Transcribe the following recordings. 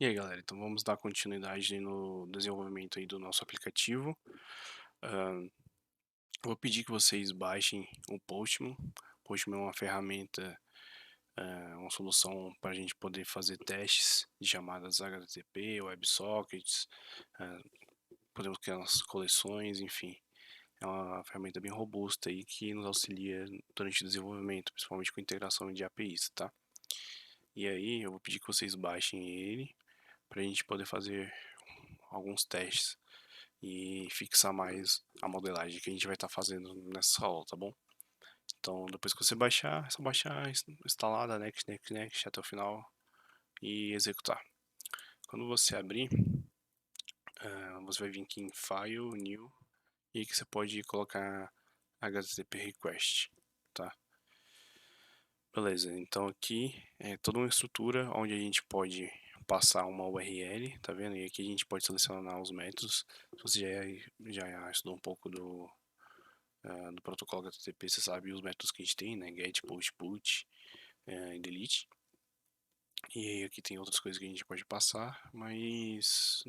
E aí, galera, então vamos dar continuidade no desenvolvimento aí do nosso aplicativo. Vou pedir que vocês baixem o Postman. Postman é uma ferramenta, uma solução para a gente poder fazer testes de chamadas HTTP, WebSockets, ah, podemos criar nossas coleções, enfim. É uma ferramenta bem robusta aí que nos auxilia durante o desenvolvimento, principalmente com integração de APIs, tá? E aí, eu vou pedir que vocês baixem ele para a gente poder fazer alguns testes e fixar mais a modelagem que a gente vai estar fazendo nessa aula, tá bom? Então, depois que você baixar, é só baixar instalada, next até o final e executar. Quando você abrir, você vai vir aqui em File, New, e aqui você pode colocar HTTP Request, tá? Beleza, então aqui é toda uma estrutura onde a gente pode passar uma URL, tá vendo? E aqui a gente pode selecionar os métodos. Se você já estudou um pouco do protocolo HTTP, você sabe os métodos que a gente tem, né? Get, post, put e delete. E aí aqui tem outras coisas que a gente pode passar, mas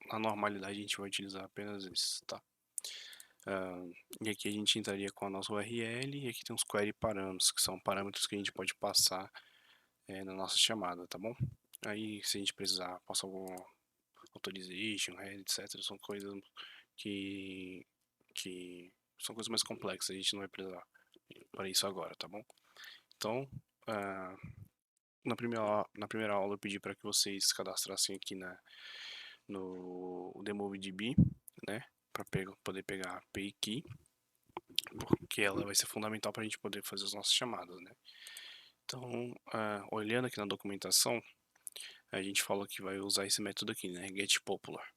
na normalidade a gente vai utilizar apenas esses, tá? E aqui a gente entraria com a nossa URL e aqui tem os query parâmetros, que são parâmetros que a gente pode passar na nossa chamada, tá bom? Aí se a gente precisar passar algum authorization, head, etc, são coisas que, que são coisas mais complexas, a gente não vai precisar para isso agora, tá bom? Então, na primeira aula eu pedi para que vocês cadastrassem aqui no DemoDB, né? Para poder pegar a API Key, porque ela vai ser fundamental para a gente poder fazer as nossas chamadas, né? Então, olhando aqui na documentação, a gente falou que vai usar esse método aqui, né? GetPopular.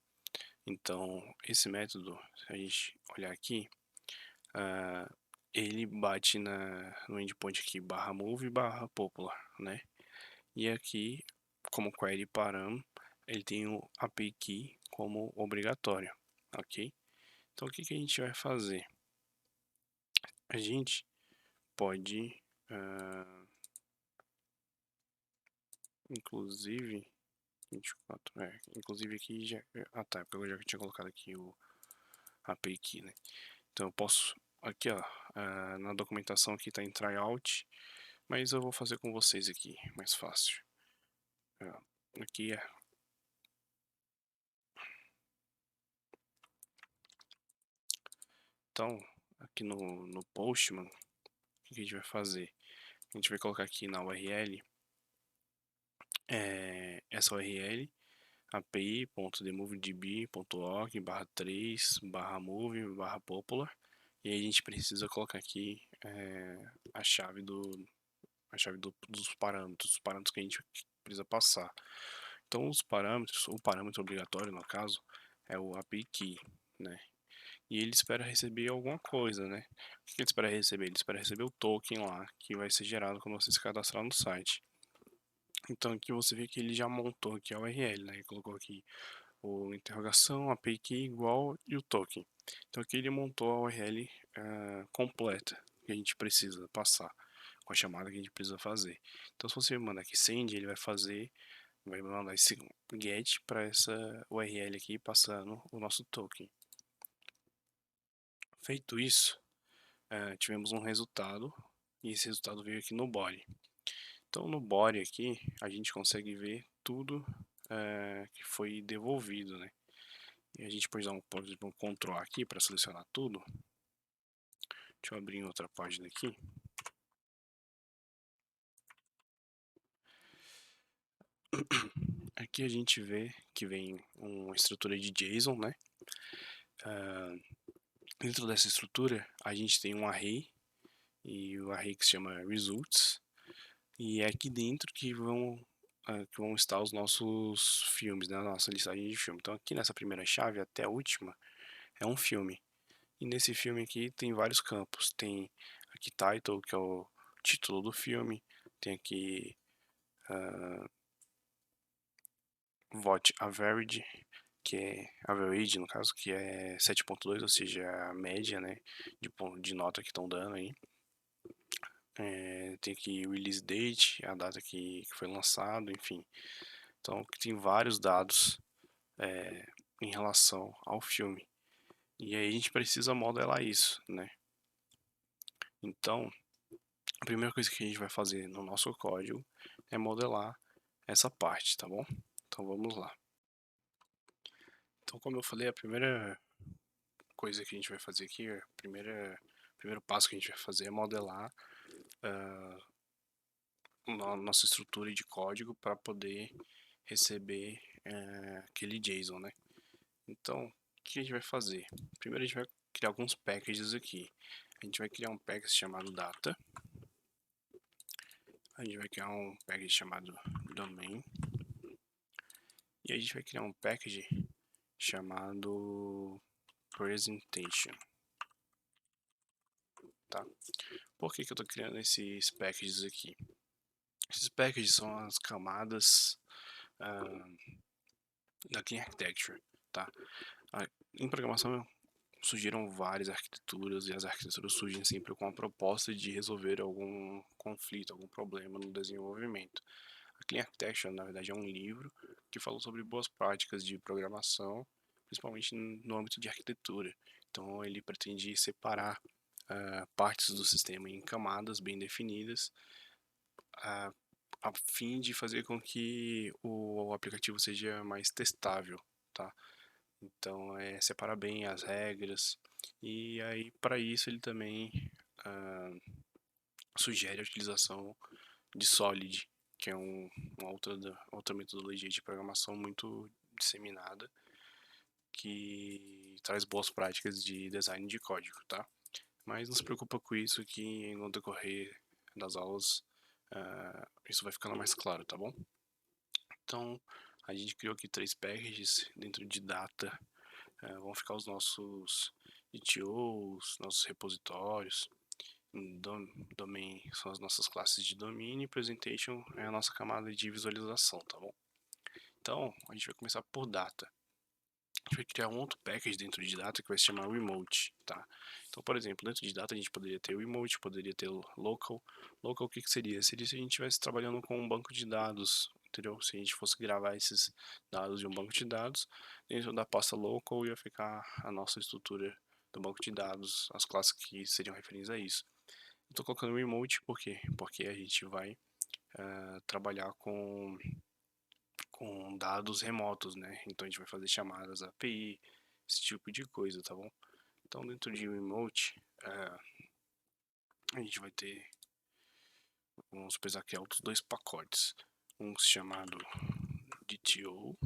Então, esse método, se a gente olhar aqui, ele bate no endpoint aqui /move /popular, né? E aqui, como query param, ele tem o API key como obrigatório, ok? Então, o que que a gente vai fazer? A gente pode, inclusive, 24, inclusive aqui já, tá, porque eu já tinha colocado aqui o API key, né? Então, eu posso, aqui ó, na documentação aqui está em tryout, mas eu vou fazer com vocês aqui, mais fácil. Aqui é. Então, aqui no Postman, o que a gente vai fazer? A gente vai colocar aqui na URL, essa URL, api.demovedb.org/3/move/popular, e aí a gente precisa colocar aqui a chave dos parâmetros, os parâmetros que a gente precisa passar. Então, os parâmetros, o parâmetro obrigatório, no caso, é o API Key, né? E ele espera receber alguma coisa, né? O que ele espera receber? Ele espera receber o token lá, que vai ser gerado quando você se cadastrar no site. Então, aqui você vê que ele já montou aqui a URL, né? Ele colocou aqui o interrogação, API Key igual e o token. Então, aqui ele montou a URL completa que a gente precisa passar, com a chamada que a gente precisa fazer. Então, se você mandar aqui send, ele vai mandar esse get para essa URL aqui, passando o nosso token. Feito isso, tivemos um resultado, e esse resultado veio aqui no body. Então, no body aqui, a gente consegue ver tudo que foi devolvido, né? E a gente pode dar por exemplo, um Ctrl aqui para selecionar tudo. Deixa eu abrir em outra página aqui. Aqui a gente vê que vem uma estrutura de JSON, né? Dentro dessa estrutura, a gente tem um array, e o array que se chama results, e é aqui dentro que vão estar os nossos filmes, né? A nossa listagem de filme. Então, aqui nessa primeira chave até a última é um filme. E nesse filme aqui tem vários campos. Tem aqui title, que é o título do filme. Tem aqui vote average, que é average no caso, que é 7.2, ou seja, a média, né, de nota que estão dando aí. Tem aqui release date, a data que foi lançado, enfim. Então, que tem vários dados em relação ao filme. E aí a gente precisa modelar isso, né? Então, a primeira coisa que a gente vai fazer no nosso código é modelar essa parte, tá bom? Então vamos lá. Então, como eu falei, a primeira coisa que a gente vai fazer aqui, primeiro passo que a gente vai fazer é modelar a nossa estrutura de código para poder receber aquele JSON, né? Então, o que a gente vai fazer? Primeiro a gente vai criar alguns packages aqui. A gente vai criar um package chamado data. A gente vai criar um package chamado domain. E a gente vai criar um package chamado presentation. Tá? Por que eu estou criando esses packages aqui? Esses packages são as camadas da Clean Architecture. Tá? Em programação surgiram várias arquiteturas e as arquiteturas surgem sempre com a proposta de resolver algum conflito, algum problema no desenvolvimento. A Clean Architecture, na verdade, é um livro que fala sobre boas práticas de programação, principalmente no âmbito de arquitetura. Então, ele pretende separar partes do sistema em camadas bem definidas, a fim de fazer com que o aplicativo seja mais testável, tá? Então, separar bem as regras. E aí, para isso, ele também sugere a utilização de Solid, que é outra metodologia de programação muito disseminada, que traz boas práticas de design de código, tá? Mas não se preocupa com isso, que no decorrer das aulas isso vai ficando mais claro, tá bom? Então, a gente criou aqui 3 packages dentro de data. Vão ficar os nossos ETOs, nossos repositórios. Domain são as nossas classes de domínio, e presentation é a nossa camada de visualização, tá bom? Então, a gente vai começar por data. A gente vai criar um outro package dentro de data que vai se chamar remote, tá? Então, por exemplo, dentro de data a gente poderia ter remote, poderia ter local. Local, o que seria? Seria se a gente estivesse trabalhando com um banco de dados, entendeu? Se a gente fosse gravar esses dados de um banco de dados, dentro da pasta local ia ficar a nossa estrutura do banco de dados, as classes que seriam referentes a isso. Estou colocando remote por quê? Porque a gente vai trabalhar com dados remotos, né? Então a gente vai fazer chamadas API, esse tipo de coisa, tá bom? Então dentro de remote a gente vai ter, vamos pensar aqui, outros 2 pacotes. Um chamado DTO,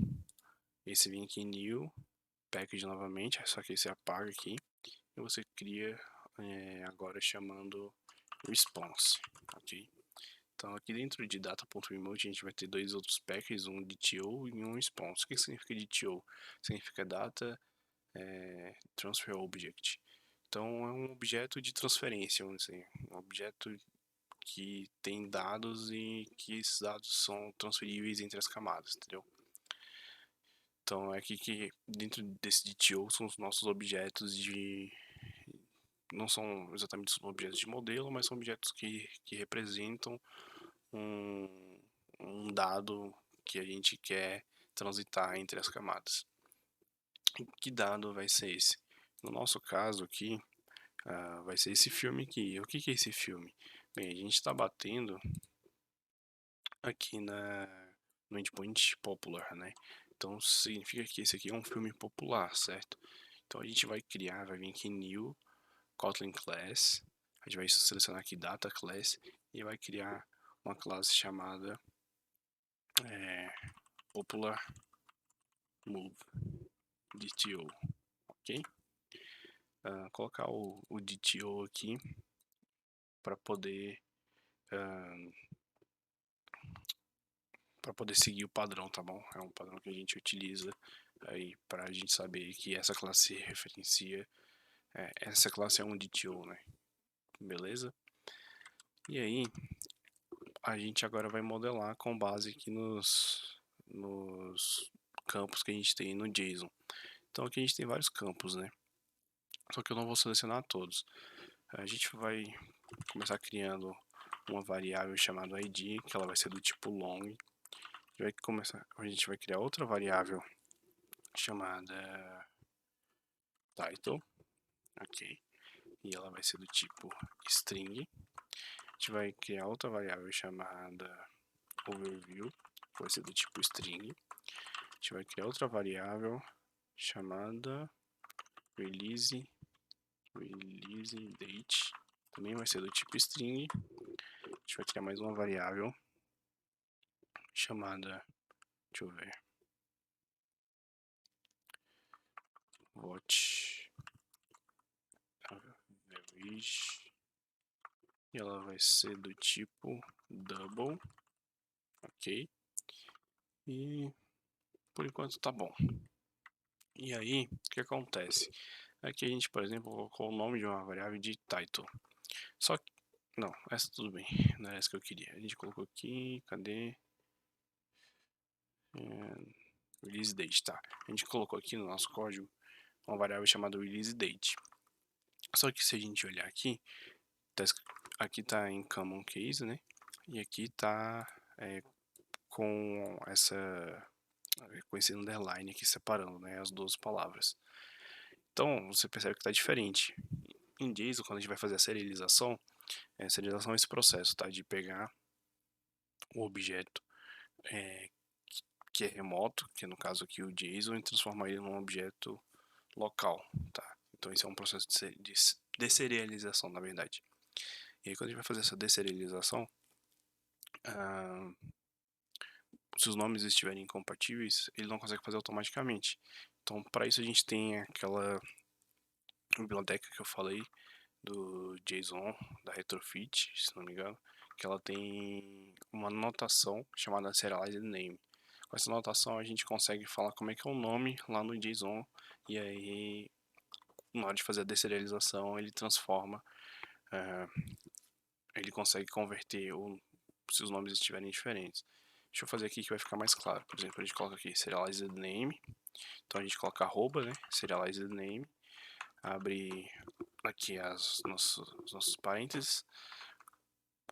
esse vem aqui em new, package novamente, só que esse apaga aqui. E você cria agora chamando response, ok? Então aqui dentro de data.remote a gente vai ter 2 outros packages, um DTO e um response. O que significa DTO? Significa Data Transfer Object. Então é um objeto de transferência, vamos dizer, um objeto que tem dados e que esses dados são transferíveis entre as camadas, entendeu? Então é aqui que dentro desse DTO são os nossos objetos de... não são exatamente objetos de modelo, mas são objetos que representam um dado que a gente quer transitar entre as camadas. E que dado vai ser esse? No nosso caso aqui, vai ser esse filme aqui. O que é esse filme? Bem, a gente está batendo aqui no endpoint popular, né? Então significa que esse aqui é um filme popular, certo? Então a gente vai criar, vai vir aqui new Kotlin class, a gente vai selecionar aqui data class e vai criar uma classe chamada popular move DTO, ok? Colocar o DTO aqui para poder seguir o padrão, tá bom? É um padrão que a gente utiliza aí para a gente saber que essa classe se referencia, essa classe é um DTO, né? Beleza? E aí a gente agora vai modelar com base aqui nos campos que a gente tem no JSON. Então aqui a gente tem vários campos, né? Só que eu não vou selecionar todos. A gente vai começar criando uma variável chamada id, que ela vai ser do tipo long. a gente vai criar outra variável chamada title, ok? E ela vai ser do tipo string. A gente vai criar outra variável chamada overview, que vai ser do tipo string. A gente vai criar outra variável chamada release date, também vai ser do tipo string. A gente vai criar mais uma variável chamada, deixa eu ver, watch average, e ela vai ser do tipo double, ok? E por enquanto tá bom. E aí, o que acontece? Aqui a gente, por exemplo, colocou o nome de uma variável de title. Só que, não, essa tudo bem, não é essa que eu queria. A gente colocou aqui, cadê? Release date, tá? A gente colocou aqui no nosso código uma variável chamada release date. Só que se a gente olhar aqui, aqui tá em common case, né? E aqui tá com com esse underline aqui separando, né, as duas palavras. Então, você percebe que está diferente. Em JSON, quando a gente vai fazer a serialização é esse processo, tá? De pegar o objeto que é remoto, que no caso aqui o JSON, e transformar ele num objeto local, tá? Então, esse é um processo de deserialização, na verdade. E aí, quando a gente vai fazer essa deserialização, se os nomes estiverem incompatíveis, ele não consegue fazer automaticamente. Então, para isso a gente tem aquela biblioteca que eu falei do JSON, da Retrofit, se não me engano, que ela tem uma notação chamada Serialized Name. Com essa notação a gente consegue falar como é que é o nome lá no JSON, e aí na hora de fazer a deserialização ele transforma, ele consegue converter se os nomes estiverem diferentes. Deixa eu fazer aqui que vai ficar mais claro. Por exemplo, a gente coloca aqui Serialized Name, então a gente coloca arroba, né, Serialized Name, abre aqui os nossos parênteses,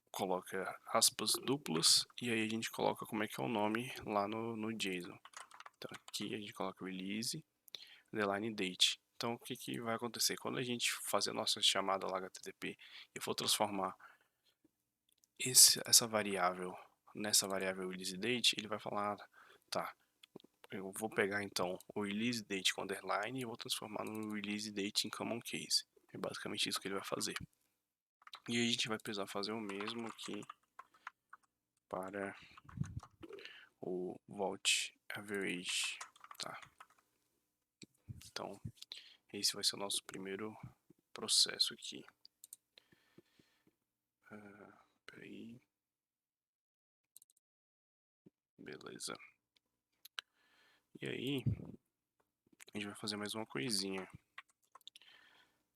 coloca aspas duplas e aí a gente coloca como é que é o nome lá no JSON. Então aqui a gente coloca release underline date. Então o que, que vai acontecer? Quando a gente fazer a nossa chamada lá HTTP e for transformar essa variável nessa variável release date, ele vai falar, tá, eu vou pegar então o release date com underline e vou transformar no release date em common case. É basicamente isso que ele vai fazer. E a gente vai precisar fazer o mesmo aqui para o Vault Average, tá? Então, esse vai ser o nosso primeiro processo aqui. Peraí. Beleza. E aí, a gente vai fazer mais uma coisinha.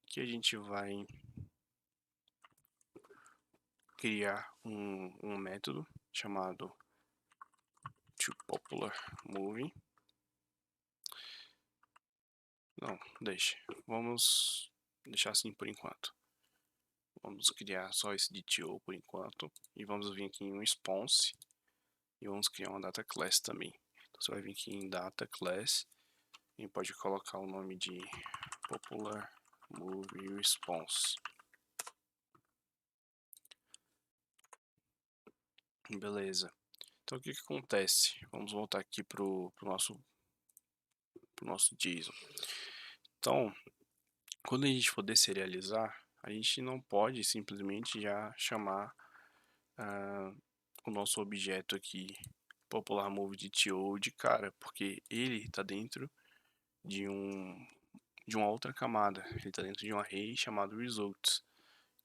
Que a gente vai criar um método chamado toPopularMove. Não, deixa. Vamos deixar assim por enquanto. Vamos criar só esse de to por enquanto. E vamos vir aqui em um response. E vamos criar uma data class também. Então você vai vir aqui em data class e pode colocar o nome de popular move response. Beleza. Então o que acontece? Vamos voltar aqui pro nosso JSON. Então, quando a gente for deserializar, a gente não pode simplesmente já chamar o nosso objeto aqui popular move de to de cara, porque ele está dentro de uma outra camada, ele está dentro de um array chamado results.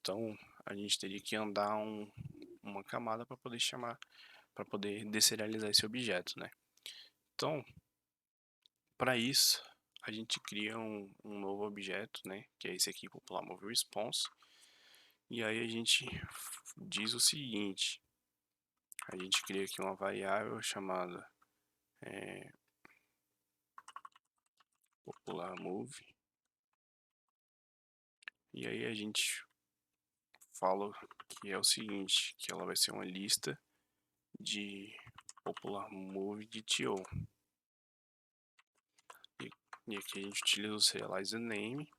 Então a gente teria que andar uma camada para poder chamar, para poder deserializar esse objeto, né? Então, para isso a gente cria um novo objeto, né? Que é esse aqui, popular move response. E aí a gente diz o seguinte: a gente cria aqui uma variável chamada popular move. E aí a gente fala que é o seguinte, que ela vai ser uma lista de Popular Move DTO. E aqui a gente utiliza o serializer name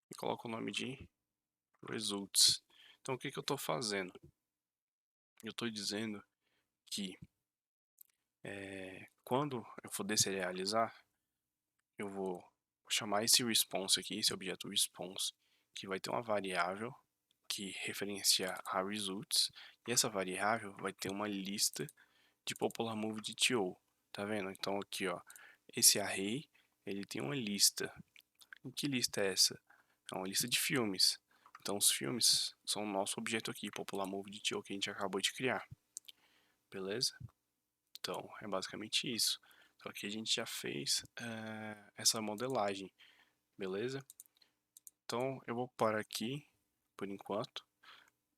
e coloca o nome de results. Então o que eu estou fazendo? Eu estou dizendo que quando eu for deserializar, eu vou chamar esse response aqui, esse objeto response, que vai ter uma variável que referencia a results, e essa variável vai ter uma lista de popular move DTO, tá vendo? Então aqui, ó, esse array, ele tem uma lista. E que lista é essa? É uma lista de filmes. Então os filmes são o nosso objeto aqui, popular move DTO, que a gente acabou de criar. Beleza? Então é basicamente isso. Só que a gente já fez essa modelagem, beleza? Então eu vou parar aqui por enquanto,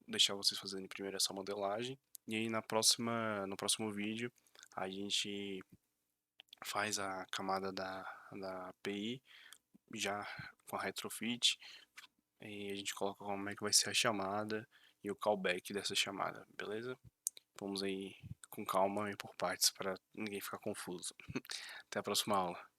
deixar vocês fazerem primeiro essa modelagem, e aí no próximo vídeo a gente faz a camada da API já com a retrofit, e a gente coloca como é que vai ser a chamada e o callback dessa chamada, beleza? Vamos aí com calma e por partes para ninguém ficar confuso. Até a próxima aula.